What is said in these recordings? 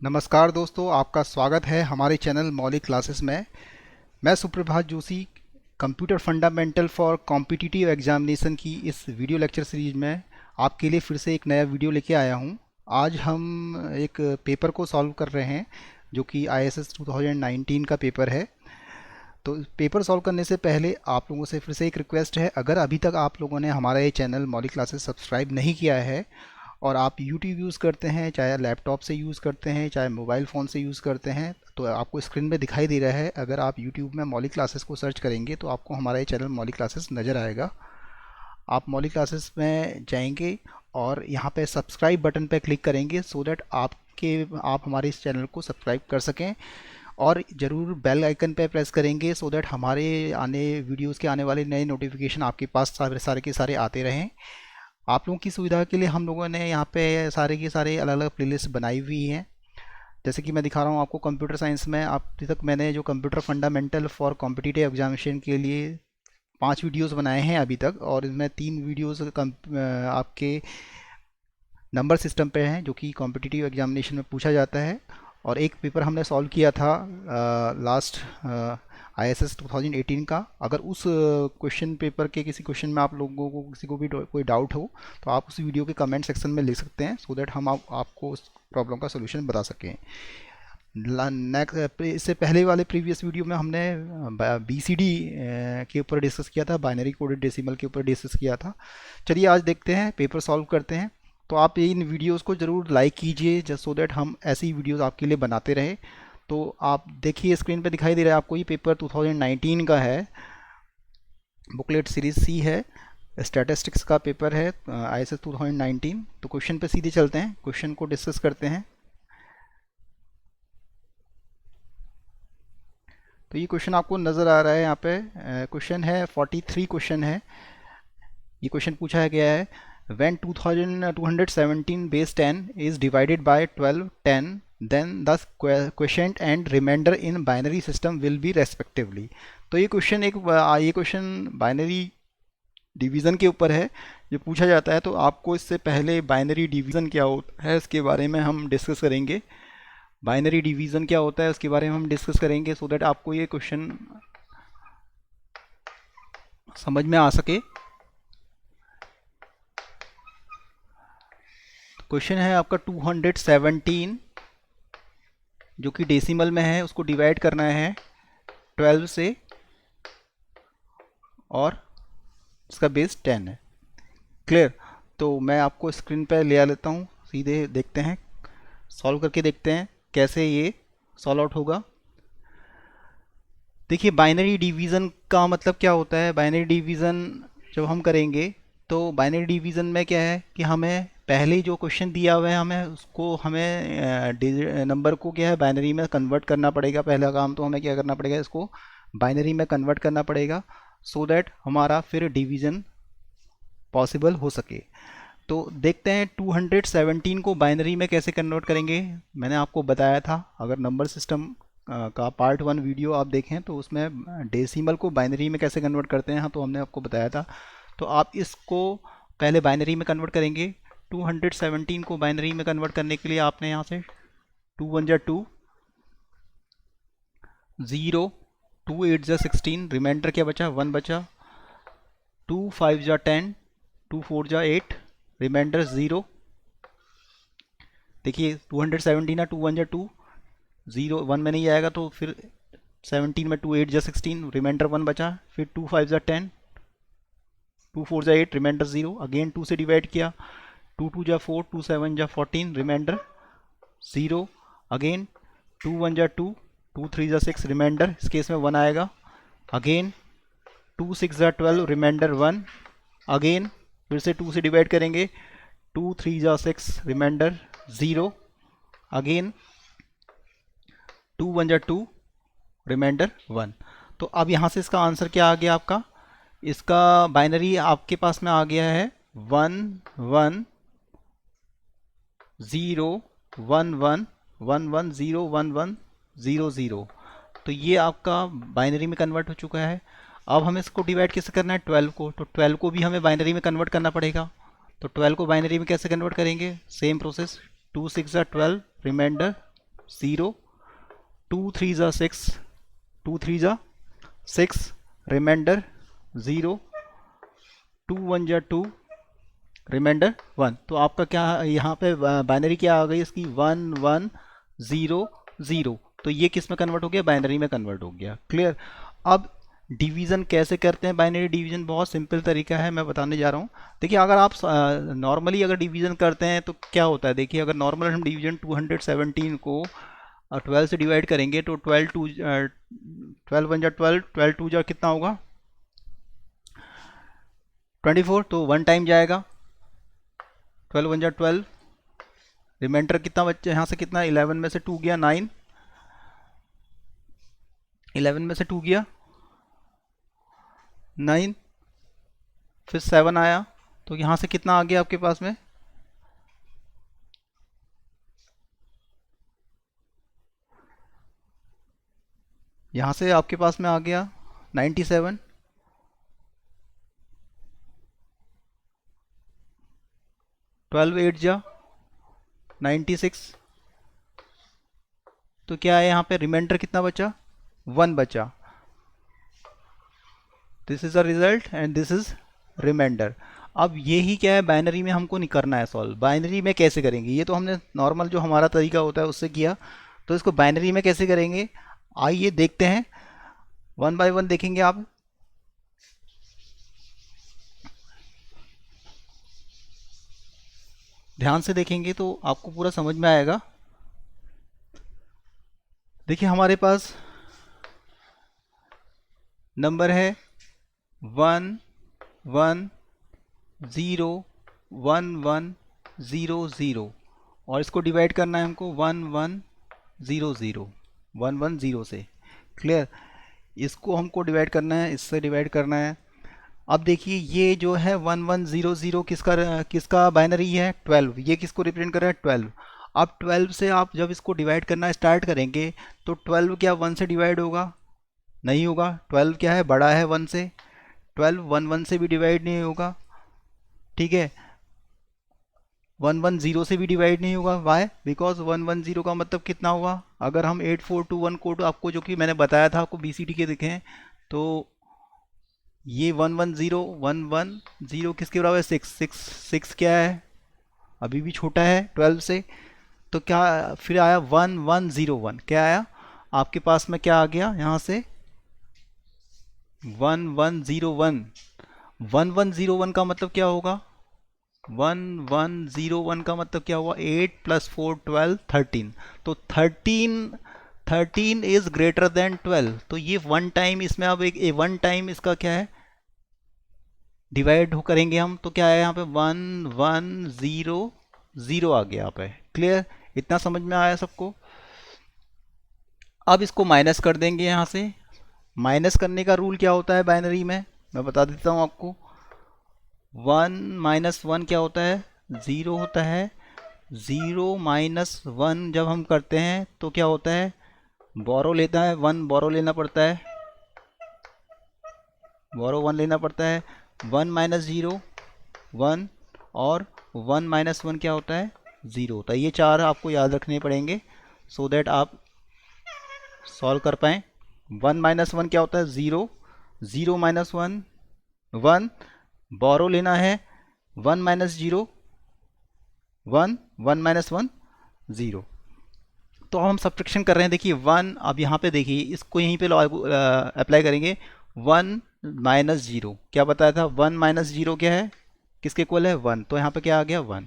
नमस्कार दोस्तों, आपका स्वागत है हमारे चैनल मौलिक क्लासेस में। मैं सुप्रभात Joshi computer fundamental for competitive examination की इस वीडियो लेक्चर सीरीज में आपके लिए फिर से एक नया वीडियो लेके आया हूं। आज हम एक पेपर को सॉल्व कर रहे हैं जो कि ISS 2019 का पेपर है। तो पेपर सॉल्व करने से पहले आप लोगों से फिर से एक रिक्वेस्ट है, अगर अभी तक आप लोगों ने हमारा ये चैनल मौलिक क्लासेस सब्सक्राइब नहीं किया है और आप YouTube यूज़ करते हैं, चाहे लैपटॉप से यूज़ करते हैं, चाहे मोबाइल फ़ोन से यूज़ करते हैं, तो आपको स्क्रीन में दिखाई दे रहा है। अगर आप YouTube में मौलिक क्लासेस को सर्च करेंगे तो आपको हमारा ये चैनल मौलिक क्लासेस नज़र आएगा। आप मौलिक क्लासेस में जाएंगे और यहाँ पे सब्सक्राइब बटन पे क्लिक करेंगे सो दैट आप हमारे इस चैनल को सब्सक्राइब कर सकें, और ज़रूर बेल आइकन पे प्रेस करेंगे सो दैट हमारे वीडियोज़ के आने वाले नए नोटिफिकेशन आपके पास सारे के सारे आते रहें। आप लोगों की सुविधा के लिए हम लोगों ने यहाँ पे सारे के सारे अलग अलग प्लेलिस्ट बनाई हुई हैं। जैसे कि मैं दिखा रहा हूँ आपको कंप्यूटर साइंस में, अभी तक मैंने जो computer fundamental for competitive examination के लिए 5 वीडियोस बनाए हैं अभी तक, और इसमें 3 वीडियोस आपके नंबर सिस्टम पे हैं जो कि कॉम्पिटिटिव एग्जामिनेशन में पूछा जाता है, और एक पेपर हमने सॉल्व किया था लास्ट ISS 2018 का। अगर उस क्वेश्चन पेपर के किसी क्वेश्चन में आप लोगों को किसी को भी कोई डाउट हो तो आप उस वीडियो के कमेंट सेक्शन में लिख सकते हैं सो दैट हम आपको उस प्रॉब्लम का सोल्यूशन बता सकें। नेक्स्ट, इससे पहले वाले प्रीवियस वीडियो में हमने BCD के ऊपर डिस्कस किया था, बाइनरी कोडेड डेसिमल के ऊपर डिस्कस किया था। चलिए आज देखते हैं, पेपर सॉल्व करते हैं। तो आप इन वीडियोस को ज़रूर लाइक कीजिए जस्ट सो दैट हम ऐसी वीडियोस आपके लिए बनाते रहें। तो आप देखिए स्क्रीन पे दिखाई दे रहा है आपको, ये पेपर 2019 का है, बुकलेट सीरीज C है, स्टैटिस्टिक्स का पेपर है ISS 2019। तो क्वेश्चन पे सीधे चलते हैं, क्वेश्चन को डिस्कस करते हैं। तो ये क्वेश्चन आपको नज़र आ रहा है यहाँ पे, क्वेश्चन है 43 क्वेश्चन है। ये क्वेश्चन पूछा गया है, when 2217 base 10 is divided by 12 10, then the quotient and remainder in binary system will be respectively। तो ये क्वेश्चन बाइनरी डिवीज़न के ऊपर है जो पूछा जाता है। तो आपको इससे पहले बाइनरी डिवीज़न क्या होता है इसके बारे में हम डिस्कस करेंगे। बाइनरी डिवीज़न क्या होता है उसके बारे में हम डिस्कस करेंगे सो दैट आपको ये क्वेश्चन समझ में आ सके। क्वेश्चन है आपका 217 जो कि डेसिमल में है, उसको डिवाइड करना है 12 से और इसका बेस 10 है। क्लियर? तो मैं आपको स्क्रीन पर ले आ लेता हूँ, सीधे देखते हैं, सॉल्व करके देखते हैं कैसे ये सॉल्व आउट होगा। देखिए बाइनरी डिवीज़न का मतलब क्या होता है। बाइनरी डिवीज़न जब हम करेंगे तो बाइनरी डिवीज़न में क्या है कि हमें पहले जो क्वेश्चन दिया हुआ है हमें नंबर को क्या है बाइनरी में कन्वर्ट करना पड़ेगा। पहला काम तो हमें क्या करना पड़ेगा, इसको बाइनरी में कन्वर्ट करना पड़ेगा सो दैट हमारा फिर डिवीज़न पॉसिबल हो सके। तो देखते हैं 217 को बाइनरी में कैसे कन्वर्ट करेंगे। मैंने आपको बताया था, अगर नंबर सिस्टम का पार्ट 1 वीडियो आप देखें तो उसमें डेसिमल को बाइनरी में कैसे कन्वर्ट करते हैं तो हमने आपको बताया था। तो आप इसको पहले बाइनरी में कन्वर्ट करेंगे। 217 को बाइनरी में कन्वर्ट करने के लिए आपने यहाँ से 2 1 जा 2, 0, 2 8 जा 16, रिमाइंडर क्या बचा 1 बचा, 2 5 जा 10, 2 4 जा 8, रिमाइंडर 0। देखिए 217 है, 2 1 जा 2, 0 1 में नहीं आएगा तो फिर 17 में 2 8 जा 16, रिमाइंडर 1 बचा, फिर 2 5 जा 10, 2 4 जा 8, रिमाइंडर 0। अगेन 2 से डिवाइड किया, 2 2 जा 4, 2 7 जा 14, रिमाइंडर 0। अगेन 2 1 जा 2, 2 3 जा 6, रिमाइंडर इस केस में 1 आएगा। अगेन 2 6 जा 12, रिमाइंडर 1। अगेन फिर से 2 से डिवाइड करेंगे, 2 3 जा 6, रिमाइंडर 0। अगेन 2 1 जा 2, रिमाइंडर 1। तो अब यहाँ से इसका आंसर क्या आ गया आपका, इसका बाइनरी आपके पास में आ गया है 1 1 0 1 1 1 1 0 1 1 0 0। तो ये आपका बाइनरी में कन्वर्ट हो चुका है। अब हमें इसको डिवाइड कैसे करना है 12 को, तो 12 को भी हमें बाइनरी में कन्वर्ट करना पड़ेगा। तो 12 को बाइनरी में कैसे कन्वर्ट करेंगे, सेम प्रोसेस, 2 6 12, रिमाइंडर 0, 2 3 जा 6, 2 3 जा 6, रिमाइंडर 0, 2 1 जा 2, रिमाइंडर 1। तो आपका क्या यहाँ पे बाइनरी क्या आ गई इसकी, 1 1 0 0। तो ये किस में कन्वर्ट हो गया, बाइनरी में कन्वर्ट हो गया। क्लियर। अब डिवीज़न कैसे करते हैं, बाइनरी डिवीज़न बहुत सिंपल तरीका है, मैं बताने जा रहा हूँ। देखिए अगर आप नॉर्मली अगर डिवीज़न करते हैं तो क्या होता है, देखिए अगर नॉर्मल हम डिवीज़न 217 को 12 से डिवाइड करेंगे तो 12 वन जा 12, 12 टू जा कितना होगा 24, तो 1 टाइम जाएगा, 12 वन जा 12, रिमाइंडर कितना बच्चे यहाँ से कितना, 11 में से 2 गया 9, 11 में से 2 गया 9, फिर 7 आया, तो यहाँ से कितना आ गया आपके पास में, यहाँ से आपके पास में आ गया 97, 12 8 जा 96, तो क्या है यहाँ पे रिमाइंडर कितना बचा, 1 बचा। This is a result and this is remainder. अब यही क्या है बाइनरी में हमको नहीं करना है सॉल्व। बाइनरी में कैसे करेंगे, ये तो हमने नॉर्मल जो हमारा तरीका होता है उससे किया, तो इसको बाइनरी में कैसे करेंगे आइए देखते हैं, वन बाय वन देखेंगे आप। ध्यान से देखेंगे तो आपको पूरा समझ में आएगा। देखिए हमारे पास नंबर है 1 1 0 1 1 0 0 और इसको डिवाइड करना है हमको 1 1 0 0 1 1 0 से। क्लियर। इसको हमको डिवाइड करना है, इससे डिवाइड करना है। अब देखिए ये जो है 1 1 0 0 किसका बाइनरी है, 12। ये किसको रिप्रेजेंट कर रहा है, 12। अब 12 से आप जब इसको डिवाइड करना स्टार्ट करेंगे तो 12 क्या 1 से डिवाइड होगा, नहीं होगा। 12 क्या है, बड़ा है 1 से। 12 1 1 से भी डिवाइड नहीं होगा, ठीक है। 1 1 0 से भी डिवाइड नहीं होगा। वाई, बिकॉज 1 1 0 का मतलब कितना हुआ, अगर हम 8 4 2 1 कोड आपको जो कि मैंने बताया था आपको BCD के दिखें, तो ये 1 1 0 1 1 0 किसके बराबर है, 6 6 6 क्या है, अभी भी छोटा है 12 से। तो क्या फिर आया 1 1 0 1, क्या आया आपके पास में, क्या आ गया यहाँ से 1 1 0 1। 1 1 0 1 का मतलब क्या होगा, 1 1 0 1 का मतलब क्या हुआ, 8 + 4 12 13। तो 13 इज ग्रेटर देन 12। तो ये 1 टाइम इसमें अब एक 1 टाइम इसका क्या है डिवाइड करेंगे हम, तो क्या है यहाँ पे 1 1 0 0 आ गया यहाँ पे। क्लियर, इतना समझ में आया सबको। अब इसको माइनस कर देंगे यहाँ से। माइनस करने का रूल क्या होता है बाइनरी में, मैं बता देता हूँ आपको। 1 - 1 क्या होता है, 0 होता है। 0 - 1 जब हम करते हैं तो क्या होता है, बोरो लेता है, 1 बोरो लेना पड़ता है, बोरो 1 लेना पड़ता है। 1 - 0 1 और 1 - 1 क्या होता है, 0 होता है। ये चार आपको याद रखने पड़ेंगे सो दैट आप सॉल्व कर पाएँ। 1 - 1 क्या होता है, 0 0 - 1 1, बोरो लेना है 1 - 0 1 1 - 1 0। तो हम सब्ट्रैक्शन कर रहे हैं, देखिए 1, अब यहाँ पे देखिए इसको यहीं पे अप्लाई करेंगे। 1 - 0 क्या बताया था, 1 - 0 क्या है, किसके इक्वल है 1, तो यहाँ पे क्या आ गया 1।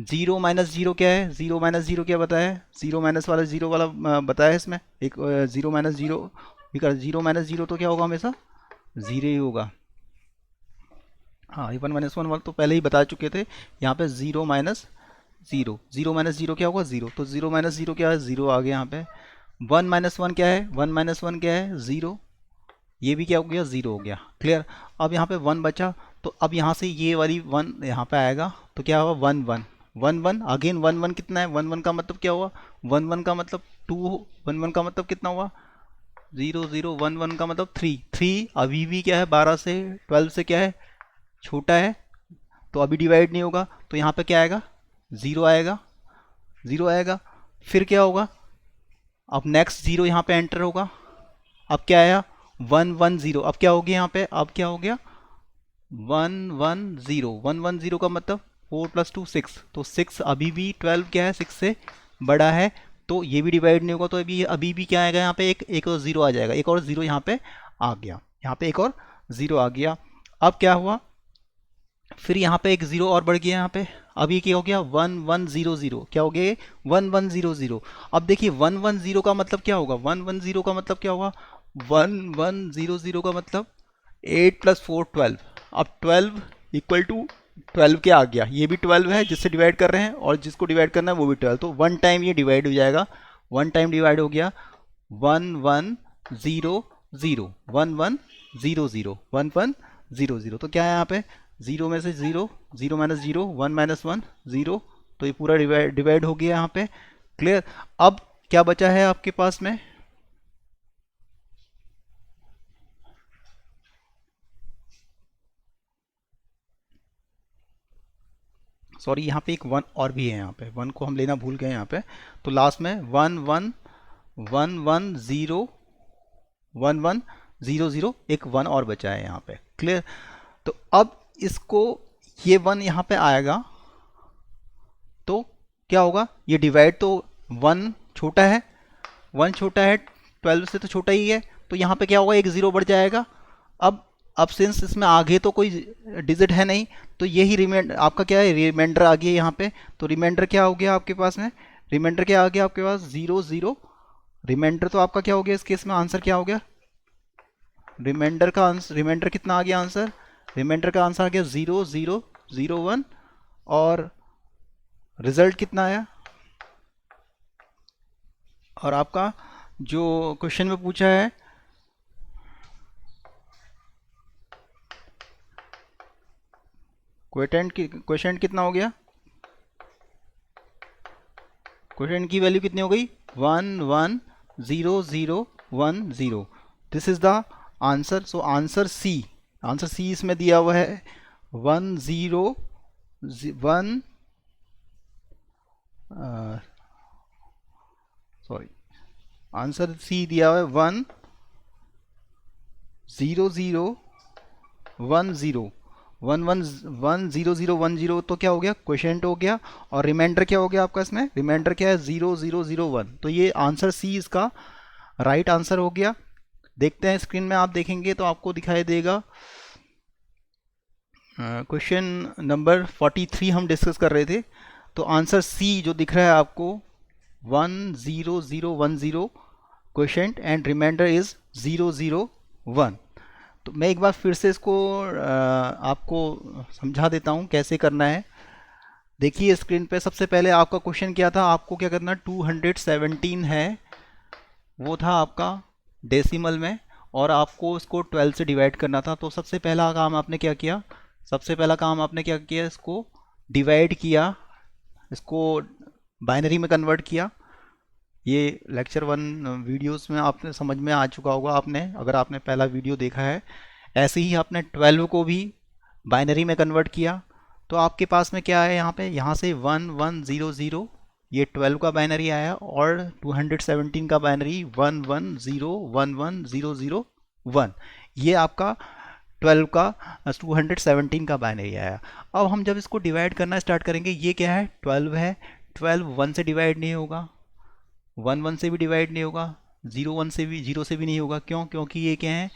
0 - 0 क्या है, 0 - 0 क्या बताया है, 0 माइनस वाला 0 वाला बताया है इसमें एक 0 - 0 0 - 0 तो क्या होगा हमेशा 0 ही होगा। हाँ, ये 1 - 1 वाला तो पहले ही बता चुके थे। यहाँ पे 0 - 0 0 - 0 क्या होगा 0, तो 0 - 0 क्या है 0 आ गया यहाँ पे। 1 - 1 क्या है, 1 - 1 क्या है 0, ये भी क्या हो गया 0 हो गया। क्लियर। अब यहाँ पे 1 बचा, तो अब यहाँ से ये वाली 1 यहाँ पे आएगा, तो क्या होगा 1 1 1 1 अगेन 1 1 कितना है, 1 1 का मतलब क्या हुआ, 1 1 का मतलब 2, 1 1 का मतलब कितना हुआ 0 0 1 1 का मतलब 3 3, अभी भी क्या है 12 से 12 से क्या है छोटा है, तो अभी डिवाइड नहीं होगा, तो यहाँ पे क्या आएगा 0 आएगा, 0 आएगा। फिर क्या होगा अब नेक्स्ट जीरो यहाँ पे एंटर होगा। अब क्या आया 110। अब क्या हो गया यहाँ पे, अब क्या हो गया 110। 110 का मतलब 4 + 2 6, तो 6 अभी भी 12 क्या है 6 से बड़ा है, तो ये भी डिवाइड नहीं होगा। तो अभी भी क्या आएगा यहाँ पे, एक और जीरो आ जाएगा, एक और जीरो यहाँ पे आ गया, यहाँ पे एक और जीरो आ गया। अब क्या हुआ, फिर यहाँ पे एक जीरो और बढ़ गया यहाँ पे। अब ये क्या हो गया 1100, क्या हो गया 1100। अब देखिए 110 का मतलब क्या होगा, 110 का मतलब क्या होगा, 1100 का मतलब 8 + 4 12। अब 12 इक्वल टू 12 के आ गया, ये भी 12 है जिससे डिवाइड कर रहे हैं, और जिसको डिवाइड करना है वो भी 12, तो वन टाइम ये डिवाइड हो जाएगा, वन टाइम डिवाइड हो गया 1100, 1100, तो क्या है यहाँ पे, जीरो में से zero, zero minus zero, one minus one zero, तो ये पूरा डिवाइड हो गया यहाँ पे। क्लियर। अब क्या बचा है आपके पास में, सॉरी यहाँ पे एक वन और भी है, यहाँ पे वन को हम लेना भूल गए यहाँ पे, तो लास्ट में 1100, एक वन और बचा है यहाँ पे। क्लियर। तो अब इसको, ये वन यहाँ पे आएगा तो क्या होगा, ये डिवाइड तो वन छोटा है, वन छोटा है 12 से तो छोटा ही है, तो यहाँ पे क्या होगा एक ज़ीरो बढ़ जाएगा। अब सिंस इसमें आगे तो कोई डिजिट है नहीं, तो यही रिमाइंडर आपका क्या है, रिमाइंडर आ गया यहाँ पे। तो रिमाइंडर क्या हो गया आपके पास में, रिमाइंडर क्या आ गया आपके पास 0 0। रिमाइंडर तो आपका क्या हो गया इस केस में, आंसर क्या हो गया, रिमाइंडर का आंसर, रिमाइंडर कितना आ गया आंसर, रिमाइंडर का आंसर आ गया 0 0 0 1, और रिजल्ट कितना आया, और आपका जो क्वेश्चन में पूछा है क्वेश्चन कितना हो गया, क्वेश्चन की वैल्यू कितनी हो गई 110010। This is the answer. So answer C, answer C इसमें दिया हुआ है 101, सॉरी आंसर सी दिया हुआ है 10010, 1110010, तो क्या हो गया क्वेश्चन हो गया, और रिमाइंडर क्या हो गया आपका इसमें, रिमाइंडर क्या है 0001, तो ये आंसर सी इसका राइट आंसर हो गया। देखते हैं स्क्रीन में आप देखेंगे तो आपको दिखाई देगा क्वेश्चन नंबर 43 हम डिस्कस कर रहे थे, तो आंसर सी जो दिख रहा है आपको 10010 क्वेश्चन एंड रिमाइंडर इज 001। तो मैं एक बार फिर से इसको आपको समझा देता हूँ कैसे करना है। देखिए स्क्रीन पे सबसे पहले आपका क्वेश्चन क्या था, आपको क्या करना 217 है, वो था आपका डेसिमल में, और आपको इसको 12 से डिवाइड करना था। तो सबसे पहला काम आपने क्या किया, सबसे पहला काम आपने क्या किया, इसको डिवाइड किया, इसको बाइनरी में कन्वर्ट किया। ये लेक्चर 1 वीडियोस में आपने समझ में आ चुका होगा, आपने अगर आपने पहला वीडियो देखा है। ऐसे ही आपने 12 को भी बाइनरी में कन्वर्ट किया, तो आपके पास में क्या है यहाँ पे, यहाँ से 1100, ये 12 का बाइनरी आया, और 217 का बाइनरी 110110001, ये आपका 12 का 217 का बाइनरी आया। अब हम जब इसको डिवाइड करना स्टार्ट करेंगे, ये क्या है 12 है, 12 1 से डिवाइड नहीं होगा, 1 1 से भी डिवाइड नहीं होगा, 0 1 से भी, 0 से भी नहीं होगा, क्यों, क्योंकि ये क्या है,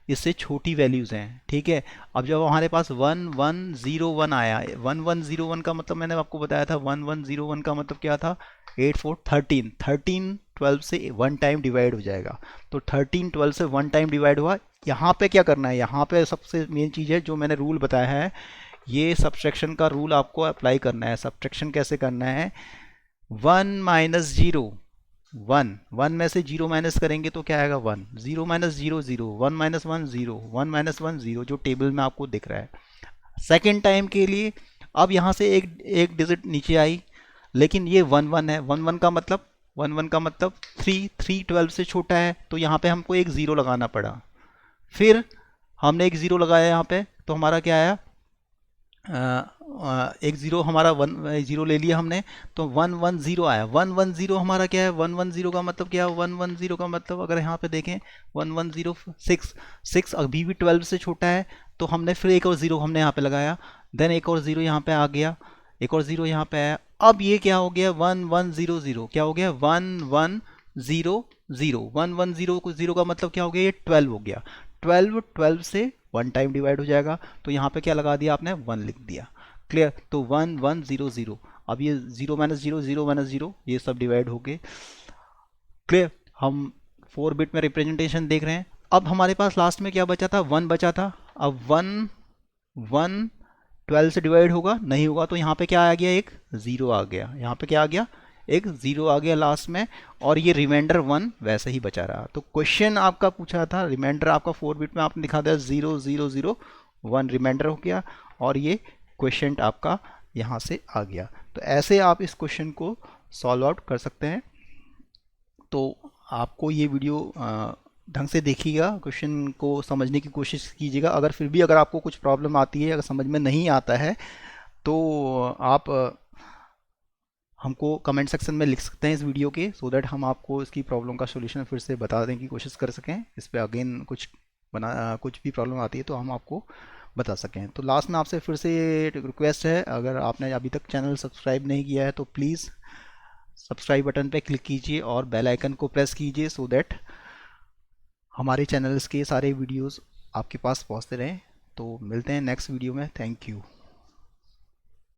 इससे छोटी वैल्यूज़ हैं। ठीक है। अब जब हमारे पास 1101 आया, 1101 का मतलब मैंने आपको बताया था, 1101 का मतलब क्या था 8 4 13, 13 12 से वन टाइम डिवाइड हो जाएगा, तो 13 12 से वन टाइम डिवाइड हुआ। यहाँ पे क्या करना है, यहाँ पे सबसे मेन चीज़ है जो मैंने रूल बताया है, ये सब्ट्रैक्शन का रूल आपको अप्लाई करना है। सब्ट्रैक्शन कैसे करना है, 1 माइनस जीरो, 1 में से 0 माइनस करेंगे तो क्या आएगा 1, 0 माइनस 0 0, 1 माइनस 1 0, 1 माइनस 1 0, जो टेबल में आपको दिख रहा है। सेकेंड टाइम के लिए अब यहाँ से एक डिजिट नीचे आई, लेकिन ये 1 1 है, 1 1 का मतलब 3 3 12 से छोटा है, तो यहाँ पे हमको एक ज़ीरो लगाना पड़ा। फिर हमने एक ज़ीरो लगाया यहाँ पे, तो हमारा क्या आया एक ज़ीरो हमारा 1 ज़ीरो ले लिया हमने, तो 110 आया। 110 हमारा क्या है, 110 का मतलब क्या है, 110 का मतलब अगर यहाँ पे देखें 110 6, 6 अभी भी 12 से छोटा है, तो हमने फिर एक और ज़ीरो हमने यहाँ पे लगाया, देन एक और ज़ीरो यहाँ पे आ गया, एक और ज़ीरो यहाँ पे आया। अब ये क्या हो गया, 1100, क्या हो गया 1100 का मतलब क्या हो गया, ये 12 हो गया। 12 से 1 टाइम डिवाइड हो जाएगा, तो यहाँ पे क्या लगा दिया आपने, 1 लिख दिया। क्लियर, तो 1100। अब ये 0 माइनस जीरो, 0 माइनस जीरो, ये सब डिवाइड हो गए। क्लियर, हम 4 बिट में रिप्रेजेंटेशन देख रहे हैं। अब हमारे पास लास्ट में क्या बचा था, 1 बचा था। अब 1 12 से डिवाइड होगा, नहीं होगा, तो यहाँ पे क्या आ गया, एक ज़ीरो आ गया। यहाँ पे क्या आ गया, एक ज़ीरो आ गया लास्ट में, और ये रिमाइंडर 1 वैसे ही बचा रहा। तो क्वेश्चन आपका पूछा था, रिमाइंडर आपका 4 बिट में आपने दिखा दिया 0001 रिमाइंडर हो गया, और ये क्वेश्चन आपका यहाँ से आ गया। तो ऐसे आप इस क्वेश्चन को सॉल्व आउट कर सकते हैं। तो आपको ये वीडियो ढंग से देखिएगा, क्वेश्चन को समझने की कोशिश कीजिएगा। अगर फिर भी अगर आपको कुछ प्रॉब्लम आती है, अगर समझ में नहीं आता है, तो आप हमको कमेंट सेक्शन में लिख सकते हैं इस वीडियो के, सो दैट हम आपको इसकी प्रॉब्लम का सॉल्यूशन फिर से बताने की कोशिश कर सकें। इस पर अगेन कुछ भी प्रॉब्लम आती है तो हम आपको बता सकें। तो लास्ट में आपसे फिर से रिक्वेस्ट है, अगर आपने अभी तक चैनल सब्सक्राइब नहीं किया है तो प्लीज़ सब्सक्राइब बटन पे क्लिक कीजिए और बेल आइकन को प्रेस कीजिए, सो दैट हमारे चैनल्स के सारे वीडियोस आपके पास पहुंचते रहें। तो मिलते हैं नेक्स्ट वीडियो में। Thank you.